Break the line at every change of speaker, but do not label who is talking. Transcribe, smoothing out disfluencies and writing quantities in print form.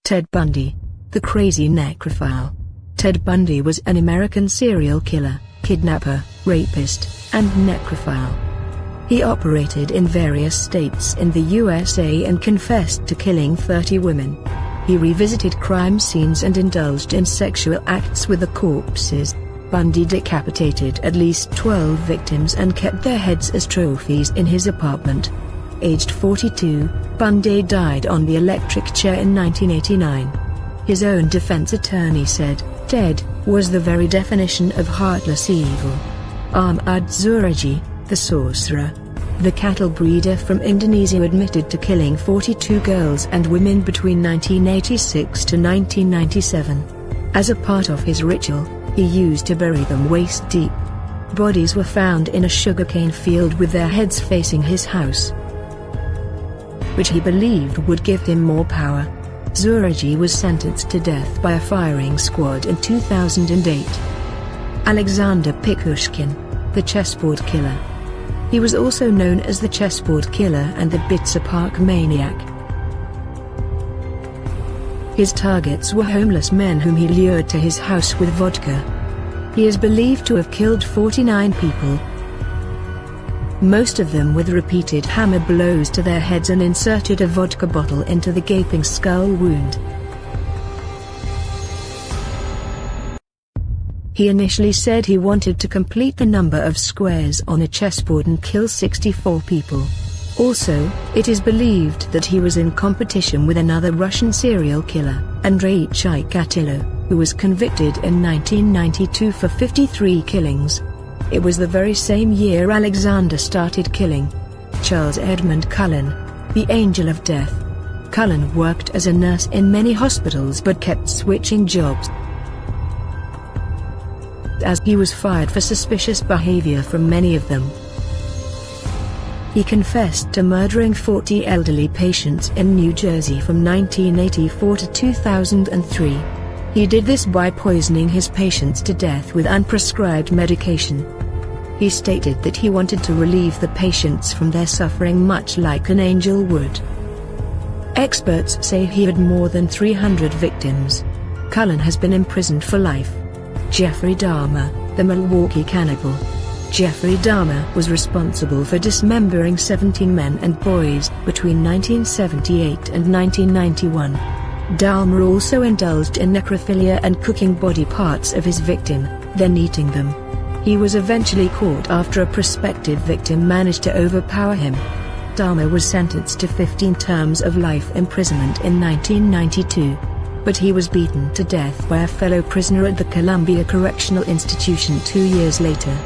Ted Bundy, the crazy necrophile. Ted Bundy was an American serial killer, kidnapper, rapist, and necrophile. He operated in various states in the USA and confessed to killing 30 women. He revisited crime scenes and indulged in sexual acts with the corpses. Bundy decapitated at least 12 victims and kept their heads as trophies in his apartment. Aged 42, Bundy died on the electric chair in 1989. His own defense attorney said, "Ted was the very definition of heartless evil." Ahmad Zuraji, the sorcerer, the cattle breeder from Indonesia, admitted to killing 42 girls and women between 1986 to 1997. As a part of his ritual, he used to bury them waist deep. Bodies were found in a sugarcane field with their heads facing his house, which he believed would give him more power. Zuraji was sentenced to death by a firing squad in 2008. Alexander Pikushkin, the chessboard killer. He was also known as the chessboard killer and the Bitzer Park maniac. His targets were homeless men whom he lured to his house with vodka. He is believed to have killed 49 people, most of them with repeated hammer blows to their heads, and inserted a vodka bottle into the gaping skull wound. He initially said he wanted to complete the number of squares on a chessboard and kill 64 people. Also, it is believed that he was in competition with another Russian serial killer, Andrei Chikatilo, who was convicted in 1992 for 53 killings. It was the very same year Alexander started killing. Charles Edmund Cullen, the Angel of Death. Cullen worked as a nurse in many hospitals but kept switching jobs, as he was fired for suspicious behavior from many of them. He confessed to murdering 40 elderly patients in New Jersey from 1984 to 2003. He did this by poisoning his patients to death with unprescribed medication. He stated that he wanted to relieve the patients from their suffering much like an angel would. Experts say he had more than 300 victims. Cullen has been imprisoned for life. Jeffrey Dahmer, the Milwaukee cannibal. Jeffrey Dahmer was responsible for dismembering 17 men and boys between 1978 and 1991. Dahmer also indulged in necrophilia and cooking body parts of his victim, then eating them. He was eventually caught after a prospective victim managed to overpower him. Dahmer was sentenced to 15 terms of life imprisonment in 1992. But he was beaten to death by a fellow prisoner at the Columbia Correctional Institution 2 years later.